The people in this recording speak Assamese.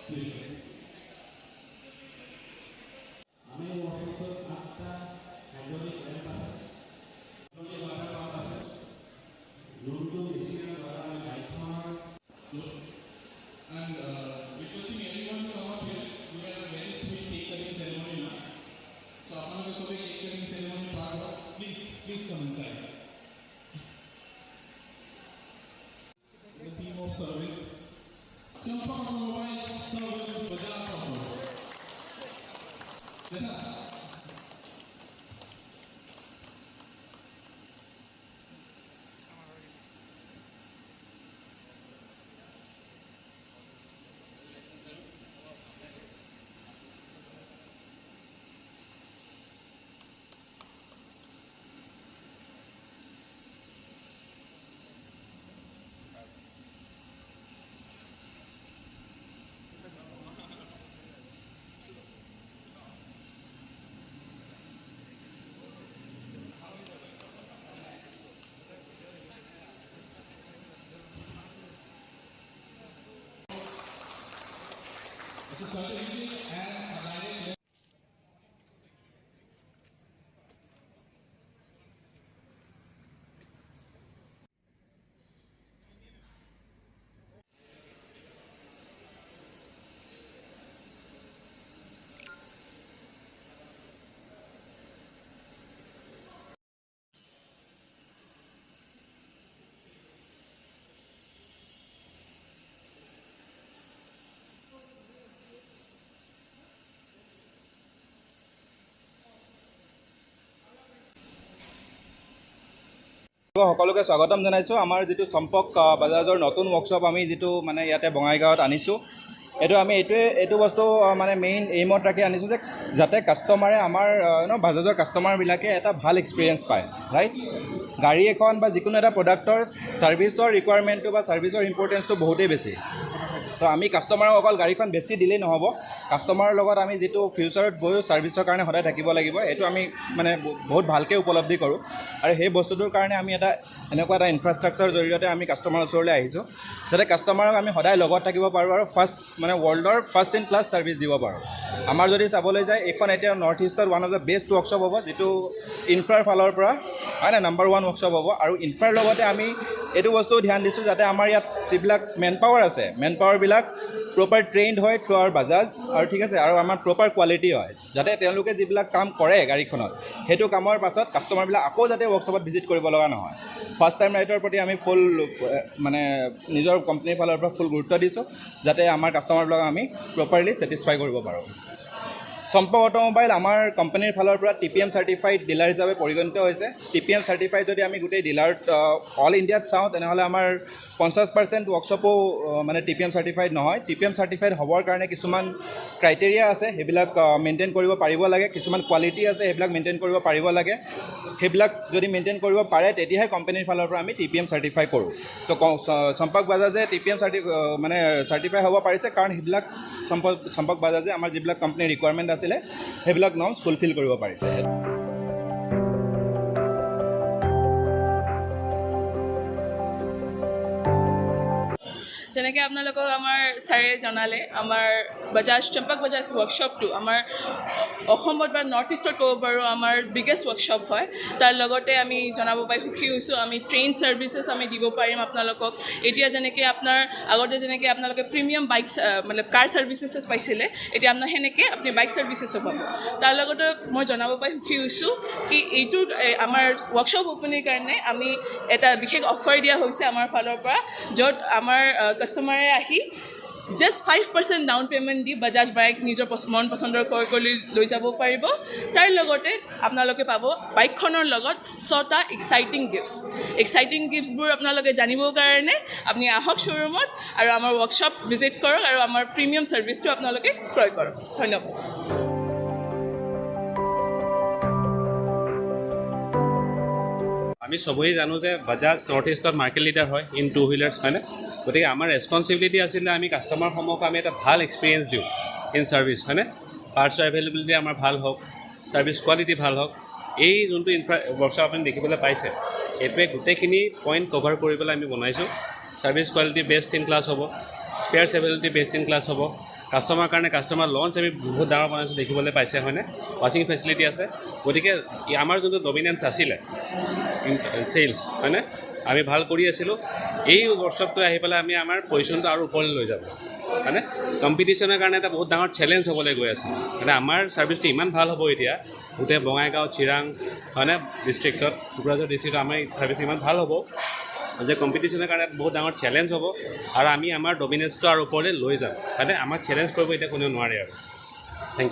And requesting everyone to come up here. We have a very sweet cake cutting ceremony now. So, upon the cake cutting ceremony part, please come inside. The theme of service. Champak Mobile Service Bajaj Auto. So, certainly, as provided. সকলোকে স্বাগতম জনাইছোঁ। আমাৰ যিটো চম্পক বাজাজৰ নতুন ৱৰ্কশ্বপ আমি যিটো মানে ইয়াতে বঙাইগাঁৱত আনিছোঁ, আমি এইটো বস্তু মানে মেইন এইমত ৰাখি আনিছোঁ যে যাতে কাষ্টমাৰে আমাৰ বাজাজৰ কাষ্টমাৰবিলাকে এটা ভাল এক্সপিৰিয়েঞ্চ পায়, ৰাইট? গাড়ী এখন বা যিকোনো এটা প্ৰডাক্টৰ ছাৰ্ভিচৰ ৰিকুৱাৰমেণ্টটো বা ছাৰ্ভিচৰ ইম্পৰ্টেঞ্চটো বহুতেই বেছি। তো আমি কাষ্টমাৰক অকল গাড়ীখন বেছি দিলেই নহ'ব, কাষ্টমাৰৰ লগত আমি যিটো ফিউচাৰত গৈও ছাৰ্ভিচৰ কাৰণে সদায় থাকিব লাগিব, এইটো আমি মানে বহুত ভালকৈ উপলব্ধি কৰোঁ। আৰু সেই বস্তুটোৰ কাৰণে আমি এনেকুৱা এটা ইনফ্ৰাষ্ট্ৰাকচাৰৰ জৰিয়তে আমি কাষ্টমাৰৰ ওচৰলৈ আহিছোঁ, যাতে কাষ্টমাৰক আমি সদায় লগত থাকিব পাৰোঁ আৰু ৱৰ্ল্ডৰ ফাৰ্ষ্ট ইন ক্লাছ ছাৰ্ভিচ দিব পাৰোঁ। আমাৰ যদি চাবলৈ যায়, এইখন এতিয়া নৰ্থ ইষ্টৰ one of the best workshop হ'ব, যিটো ইনফ্ৰাৰ ফালৰ পৰা হয় নাম্বাৰ 1 ৱৰ্কশ্বপ হ'ব। আৰু ইনফ্ৰাৰ লগতে আমি এইটো বস্তুও ধ্যান দিছোঁ যাতে আমাৰ ইয়াত যিবিলাক মেন পাৱাৰ আছে, মেন পাৱাৰবিলাক প্ৰপাৰ ট্ৰেইনড হয় থ্ৰু আৱাৰ বাজাজ, আৰু ঠিক আছে, আৰু আমাৰ প্ৰপাৰ কোৱালিটি হয়, যাতে তেওঁলোকে যিবিলাক কাম কৰে গাড়ীখনত, সেইটো কামৰ পাছত কাষ্টমাৰবিলাক আকৌ যাতে ৱৰ্কশ্বপত ভিজিট কৰিব লগা নহয়। ফাৰ্ষ্ট টাইম ৰাইডৰ প্ৰতি আমি ফুল মানে নিজৰ কোম্পানীৰ ফালৰ পৰা ফুল গুৰুত্ব দিছোঁ, যাতে আমাৰ কাষ্টমাৰবিলাকক আমি প্ৰপাৰলি ছেটিছফাই কৰিব পাৰোঁ। চম্পক অট'মোবাইল আমাৰ কোম্পানীৰ ফালৰ পৰা TPM চাৰ্টিফাইড ডিলাৰ হিচাপে পৰিগণিত হৈছে। TPM চাৰ্টিফাইড যদি আমি গোটেই ডিলাৰত অল ইণ্ডিয়াত চাওঁ, তেনেহ'লে আমাৰ 50% ৱৰ্কশ্বপো মানে TPM চাৰ্টিফাইড নহয়। TPM চাৰ্টিফাইড হ'বৰ কাৰণে কিছুমান ক্ৰাইটেৰিয়া আছে, সেইবিলাক মেইনটেইন কৰিব পাৰিব লাগে, কিছুমান কোৱালিটি আছে, সেইবিলাক মেইনটেইন কৰিব পাৰিব লাগে। সেইবিলাক যদি মেইনটেইন কৰিব পাৰে, তেতিয়াহে কোম্পানীৰ ফালৰ পৰা আমি TPM চাৰ্টিফাই কৰোঁ। তো চম্পক বাজাজে TPM চাৰ্টিফাই হ'ব পাৰিছে, কাৰণ সেইবিলাক চম্পক বাজাজে আমাৰ যিবিলাক কোম্পানীৰ ৰিকুৱাৰমেণ্ট আছিলে, সেইবিলাক নৰ্মছ ফুলফিল কৰিব পাৰিছে। যেনেকৈ আপোনালোকক আমাৰ ছাৰে জনালে, আমাৰ চম্পক বাজাজ ৱৰ্কশ্বপটো আমাৰ অসমত বা নৰ্থ ইষ্টত ক'ব পাৰোঁ আমাৰ বিগেষ্ট ৱৰ্কশ্বপ হয়। তাৰ লগতে আমি জনাব পাই সুখী হৈছোঁ, আমি ট্ৰেইন ছাৰ্ভিচেছ আমি দিব পাৰিম আপোনালোকক। এতিয়া যেনেকৈ আগতে যেনেকৈ আপোনালোকে প্ৰিমিয়াম বাইক মানে কাৰ ছাৰ্ভিচেছ পাইছিলে, এতিয়া আপোনাৰ সেনেকৈ আপুনি বাইক ছাৰ্ভিচেছো পাব। তাৰ লগতে মই জনাব পাই সুখী হৈছোঁ কি এইটোৰ আমাৰ ৱৰ্কশ্বপ অ'পেনিঙৰ কাৰণে আমি এটা বিশেষ অফাৰ দিয়া হৈছে আমাৰ ফালৰ পৰা, য'ত আমাৰ কাষ্টমাৰে আহি জাষ্ট 5% ডাউন পে'মেণ্ট দি বাজাজ বাইক নিজৰ মন পচন্দৰ ক্ৰয় কৰি লৈ যাব পাৰিব। তাৰ লগতে আপোনালোকে পাব বাইকখনৰ লগত 6টা এক্সাইটিং গিফ্টছবোৰ আপোনালোকে জানিবৰ কাৰণে আপুনি আহক শ্ব'ৰুমত আৰু আমাৰ ৱৰ্কশ্বপ ভিজিট কৰক আৰু আমাৰ প্ৰিমিয়াম ছাৰ্ভিচটো আপোনালোকে ক্ৰয় কৰক। ধন্যবাদ। আমি সবেই জানো যে বাজাজ নৰ্থ ইষ্টত মাৰ্কেট লিডাৰ হয় ইন 2 হুইলাৰ্ছ, হয়নে? গতিকে আমাৰ ৰেছপনচিবিলিটি আছিলে আমি কাষ্টমাৰসমূহক আমি এটা ভাল এক্সপিৰিয়েঞ্চ দিওঁ ইন ছাৰ্ভিচ, হয়নে? পাৰ্টছৰ এভেইলেবিলিটি আমাৰ ভাল হওক, ছাৰ্ভিচ কোৱালিটি ভাল হওক। এই যোনটো ৱৰ্কশ্বপ আপুনি দেখিবলৈ পাইছে, এইটোৱে গোটেইখিনি পইণ্ট কভাৰ কৰি পেলাই আমি বনাইছোঁ। Service quality best in class হ'ব, স্পেয়াৰ্ছ এভেইলেবিলিটি বেষ্ট ইন ক্লাছ হ'ব, কাষ্টমাৰৰ কাৰণে কাষ্টমাৰ লঞ্চ আমি বহুত ডাঙৰ বনাইছোঁ, দেখিবলৈ পাইছে হয়নে, ৱাশ্বিং ফেচিলিটি আছে। গতিকে আমাৰ যোনটো ডমিনেঞ্চ আছিলে চেলছ হয়নে, আমি ভাল কৰি আছিলোঁ। এই ৱৰ্কশ্বপটো আহি পেলাই আমি আমাৰ পজিশ্যনটো আৰু ওপৰলৈ লৈ যাব হয়নে। কম্পিটিশ্যনৰ কাৰণে এটা বহুত ডাঙৰ চেলেঞ্জ হ'বলৈ গৈ আছে মানে আমাৰ ছাৰ্ভিচটো ইমান ভাল হ'ব এতিয়া গোটেই বঙাইগাঁও চিৰাং হয়নে ডিষ্ট্ৰিক্টত, কোকৰাঝাৰ ডিষ্ট্ৰিক্টত আমাৰ ছাৰ্ভিচ ইমান ভাল হ'ব যে কম্পিটিশ্যনৰ কাৰণে বহুত ডাঙৰ চেলেঞ্জ হ'ব আৰু আমি আমাৰ ডমিনেঞ্চটো আৰু ওপৰলৈ লৈ যাম হয়নে। আমাক চেলেঞ্জ কৰিব এতিয়া কোনেও নোৱাৰে আৰু। Thank U.